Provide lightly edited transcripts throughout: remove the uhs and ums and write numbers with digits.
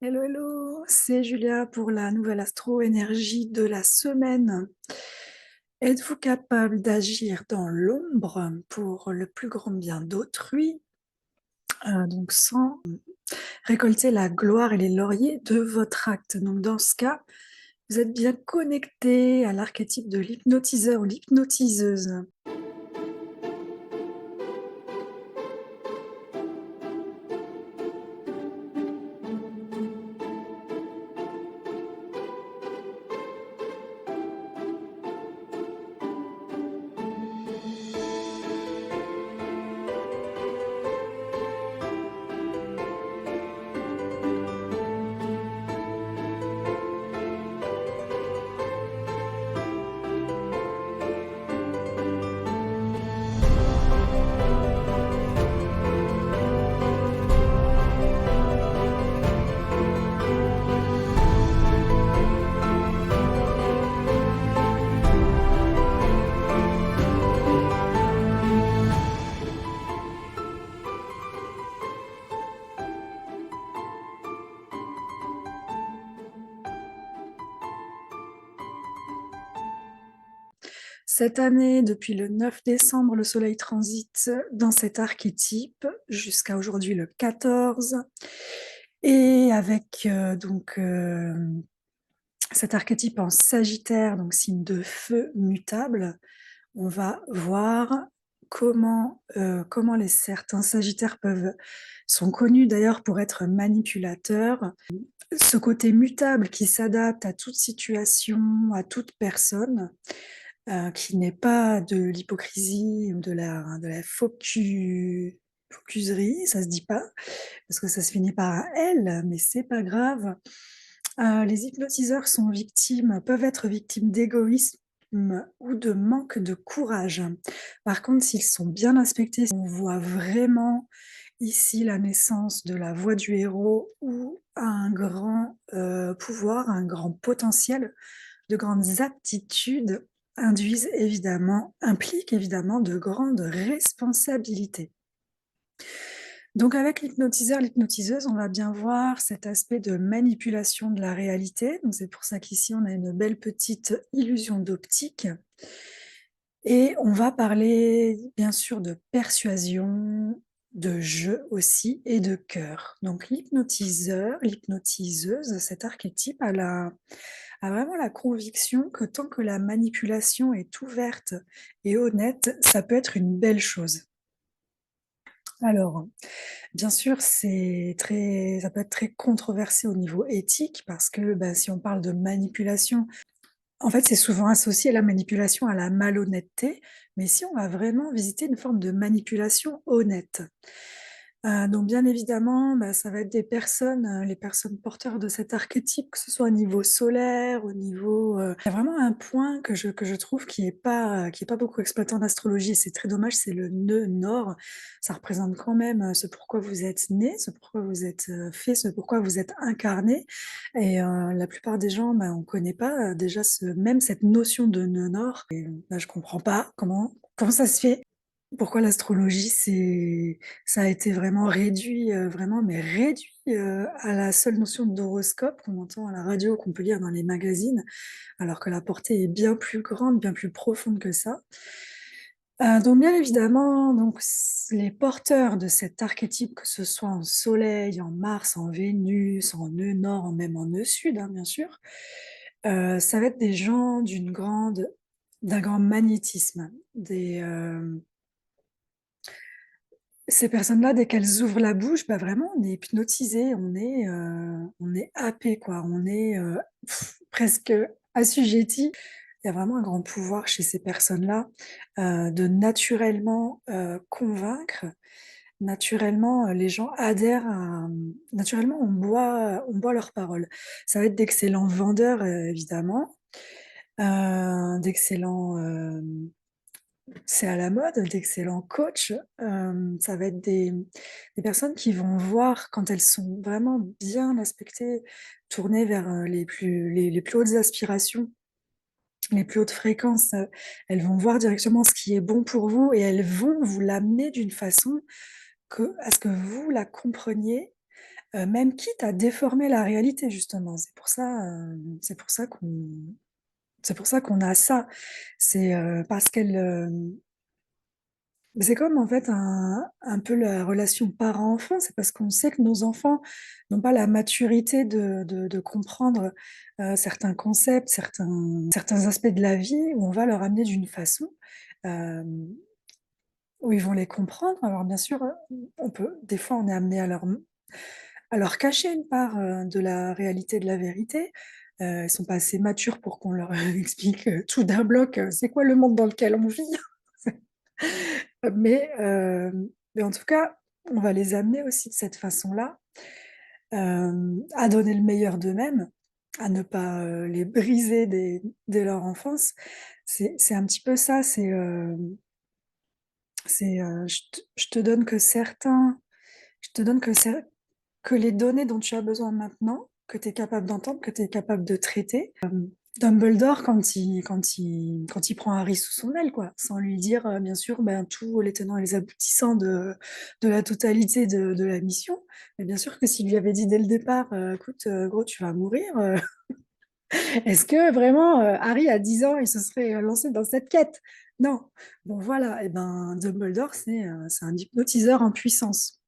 Hello, hello, c'est Julia pour la nouvelle astro-énergie de la semaine. Êtes-vous capable d'agir dans l'ombre pour le plus grand bien d'autrui, donc sans récolter la gloire et les lauriers de votre acte? Donc dans ce cas, vous êtes bien connecté à l'archétype de l'hypnotiseur ou l'hypnotiseuse. Cette année, depuis le 9 décembre, le Soleil transite dans cet archétype jusqu'à aujourd'hui le 14. Et avec cet archétype en Sagittaire, donc signe de feu mutable, on va voir comment certains Sagittaires sont connus d'ailleurs pour être manipulateurs. Ce côté mutable qui s'adapte à toute situation, à toute personne, qui n'est pas de l'hypocrisie ou de la focuserie, ça se dit pas, parce que ça se finit par un L, mais c'est pas grave. Les hypnotiseurs peuvent être victimes d'égoïsme ou de manque de courage. Par contre, s'ils sont bien inspectés, on voit vraiment ici la naissance de la voix du héros ou un grand pouvoir, un grand potentiel, de grandes aptitudes impliquent évidemment de grandes responsabilités. Donc avec l'hypnotiseur, l'hypnotiseuse, on va bien voir cet aspect de manipulation de la réalité. Donc c'est pour ça qu'ici on a une belle petite illusion d'optique. Et on va parler bien sûr de persuasion, de jeu aussi et de cœur. Donc l'hypnotiseur, l'hypnotiseuse, cet archétype a vraiment la conviction que tant que la manipulation est ouverte et honnête, ça peut être une belle chose. Alors, bien sûr, ça peut être très controversé au niveau éthique parce que si on parle de manipulation, en fait, c'est souvent associé la manipulation à la malhonnêteté, mais si on va vraiment visiter une forme de manipulation honnête. Donc bien évidemment, ça va être les personnes porteurs de cet archétype, que ce soit au niveau solaire, il y a vraiment un point que je trouve qui est pas beaucoup exploité en astrologie et c'est très dommage, c'est le nœud nord. Ça représente quand même, ce pourquoi vous êtes né, ce pourquoi vous êtes, fait, ce pourquoi vous êtes incarné et la plupart des gens, on connaît pas, déjà même cette notion de nœud nord et je comprends pas comment ça se fait. Pourquoi l'astrologie, ça a été vraiment réduit, vraiment, mais réduit, à la seule notion d'horoscope qu'on entend à la radio, qu'on peut lire dans les magazines, alors que la portée est bien plus grande, bien plus profonde que ça. Donc bien évidemment, donc les porteurs de cet archétype, que ce soit en Soleil, en Mars, en Vénus, en nœud nord, même en nœud sud, hein, bien sûr, ça va être des gens d'un grand magnétisme, ces personnes-là, dès qu'elles ouvrent la bouche, vraiment, on est hypnotisé, on est happé, quoi. On est, presque assujetti. Il y a vraiment un grand pouvoir chez ces personnes-là, de naturellement, convaincre. Naturellement, les gens adhèrent naturellement, on boit leurs paroles. Ça va être d'excellents vendeurs, évidemment, d'excellents, c'est à la mode, d'excellents coachs. Ça va être des personnes qui vont voir quand elles sont vraiment bien aspectées, tournées vers, les plus hautes aspirations, les plus hautes fréquences, elles vont voir directement ce qui est bon pour vous et elles vont vous l'amener d'une façon à ce que vous la compreniez, même quitte à déformer la réalité justement. C'est pour ça qu'on a ça. Parce c'est comme en fait un peu la relation parent-enfant, c'est parce qu'on sait que nos enfants n'ont pas la maturité de comprendre, certains concepts, certains aspects de la vie, où on va leur amener d'une façon, hem, où ils vont les comprendre. Alors bien sûr, on peut des fois on est amené à leur cacher une part, de la réalité, de la vérité. Ils sont pas assez matures pour qu'on leur explique, tout d'un bloc, c'est quoi le monde dans lequel on vit. Mais en tout cas, on va les amener aussi de cette façon-là, à donner le meilleur d'eux-mêmes, à ne pas, les briser dès leur enfance. C'est un petit peu ça, je te donne que certains je te donne que les données dont tu as besoin maintenant, que tu es capable d'entendre, que tu es capable de traiter. Dumbledore, quand il prend Harry sous son aile, quoi, sans lui dire, bien sûr, ben, tous les tenants et les aboutissants de la totalité de la mission. Mais bien sûr que s'il lui avait dit dès le départ, «Écoute, gros, tu vas mourir», est-ce que vraiment, Harry, à 10 ans, il se serait, lancé dans cette quête? Non. Bon, voilà, et ben, Dumbledore, c'est un hypnotiseur en puissance.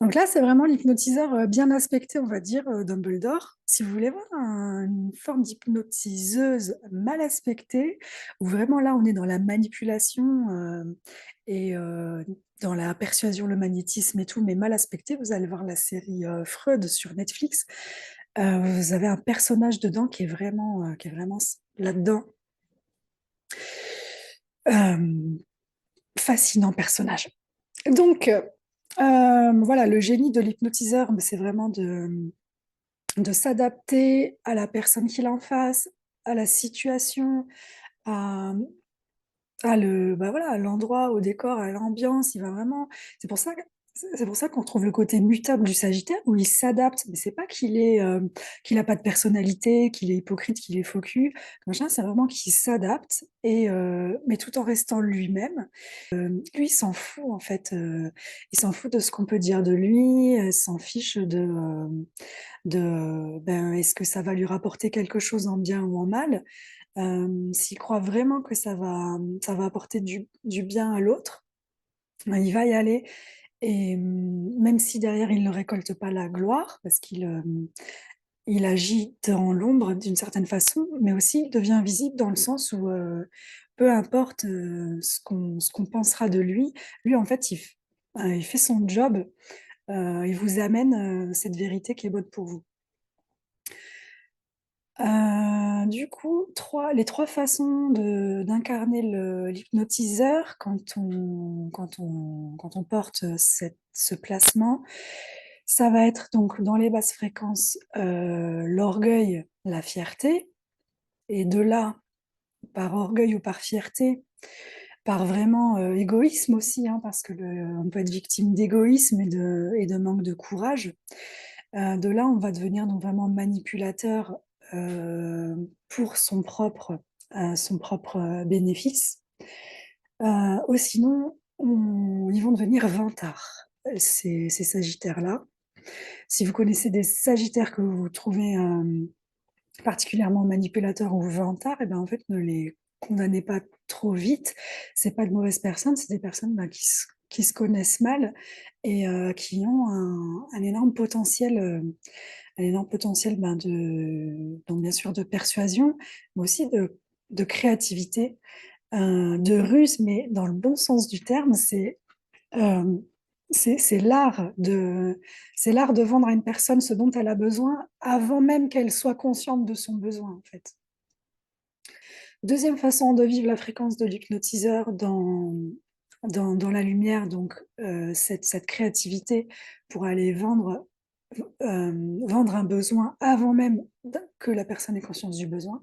Donc là, c'est vraiment l'hypnotiseur, bien aspecté, on va dire, Dumbledore. Si vous voulez voir une forme d'hypnotiseuse mal aspectée, où vraiment là, on est dans la manipulation, et dans la persuasion, le magnétisme et tout, mais mal aspecté, vous allez voir la série, Freud sur Netflix. Vous avez un personnage dedans qui est vraiment s là-dedans. Hem, Fascinant personnage. Donc voilà, le génie de l'hypnotiseur, bah, c'est vraiment de s'adapter à la personne qu'il a en face, à la situation, à bah, voilà, à l'endroit, au décor, à l'ambiance. Il va vraiment c'est pour ça que c'est pour ça qu'on trouve le côté mutable du Sagittaire où il s'adapte. Mais c'est pas qu'il a pas de personnalité, qu'il est hypocrite, qu'il est faux cul, machin, c'est vraiment qu'il s'adapte mais tout en restant lui-même. Lui, il s'en fout en fait, il s'en fout de ce qu'on peut dire de lui, il s'en fiche ben, est-ce que ça va lui rapporter quelque chose en bien ou en mal? S'il croit vraiment que ça va apporter du bien à l'autre, ben, il va y aller et même si derrière il ne récolte pas la gloire parce il agit dans l'ombre d'une certaine façon, mais aussi il devient visible dans le sens où, peu importe, ce qu'on pensera de lui, lui en fait il fait son job, il vous amène, cette vérité qui est bonne pour vous. Du coup, 3 façons d'incarner l'hypnotiseur quand on porte, ce placement, ça va être donc dans les basses fréquences, l'orgueil, la fierté et de là, par orgueil ou par fierté, par vraiment, égoïsme aussi, hein, parce que le on peut être victime d'égoïsme et de manque de courage. De là, on va devenir donc vraiment manipulateur, pour son propre, bénéfice. Ou sinon, ils vont devenir vantards, ces sagittaires-là. Si vous connaissez des sagittaires que vous trouvez, particulièrement manipulateurs ou vantards et ben, en fait, ne les condamnez pas trop vite. C'est pas de mauvaises personnes, c'est des personnes, bah, qui se connaissent mal et qui ont un énorme potentiel, ben, donc bien sûr de persuasion, mais aussi de créativité, de ruse, mais dans le bon sens du terme. Hem, c'est c'est l'art de vendre à une personne ce dont elle a besoin avant même qu'elle soit consciente de son besoin, en fait. Deuxième façon de vivre la fréquence de l'hypnotiseur dans la lumière, donc cette créativité pour aller vendre un besoin avant même que la personne ait conscience du besoin.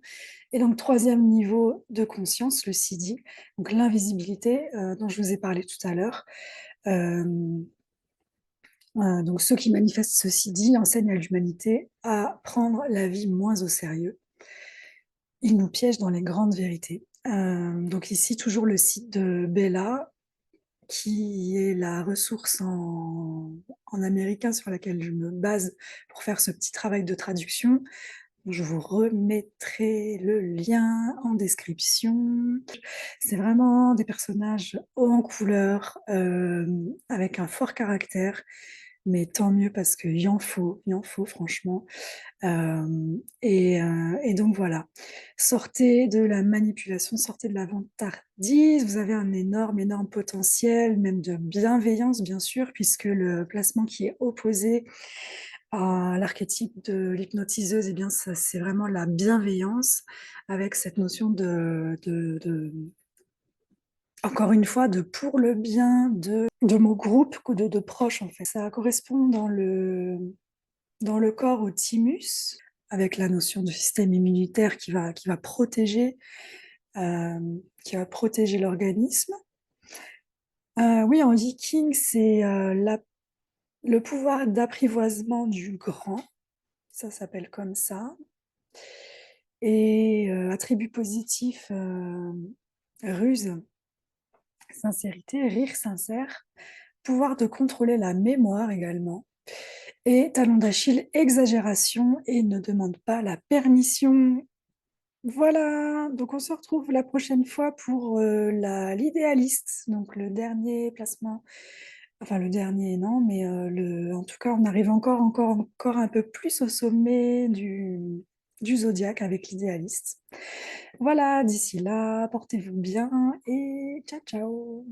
Et donc troisième niveau de conscience, le CD, donc l'invisibilité, dont je vous ai parlé tout à l'heure. Hem, donc ceux qui manifestent ce CD enseignent à l'humanité à prendre la vie moins au sérieux. Ils nous piègent dans les grandes vérités. Donc ici toujours le site de Bella, qui est la ressource en américain sur laquelle je me base pour faire ce petit travail de traduction. Je vous remettrai le lien en description. C'est vraiment des personnages hauts en couleur, avec un fort caractère, mais tant mieux parce qu'il en faut franchement. Et donc voilà, sortez de la manipulation, sortez de la vantardise, vous avez un énorme, énorme potentiel, même de bienveillance bien sûr, puisque le placement qui est opposé à l'archétype de l'hypnotiseuse, eh bien ça c'est vraiment la bienveillance avec cette notion de encore une fois, de pour le bien de mon groupe ou de proches en fait. Ça correspond dans le corps au thymus, avec la notion de système immunitaire qui va protéger l'organisme. Oui, en viking, c'est, le pouvoir d'apprivoisement du grand, ça s'appelle comme ça et attribut positif, ruse, sincérité, rire sincère, pouvoir de contrôler la mémoire également et talon d'Achille, exagération et ne demande pas la permission. Voilà, donc on se retrouve la prochaine fois pour l'idéaliste, donc le dernier placement, enfin le dernier non, mais en tout cas on arrive encore un peu plus au sommet du zodiaque avec l'idéaliste. Voilà, d'ici là, portez-vous bien et ciao ciao.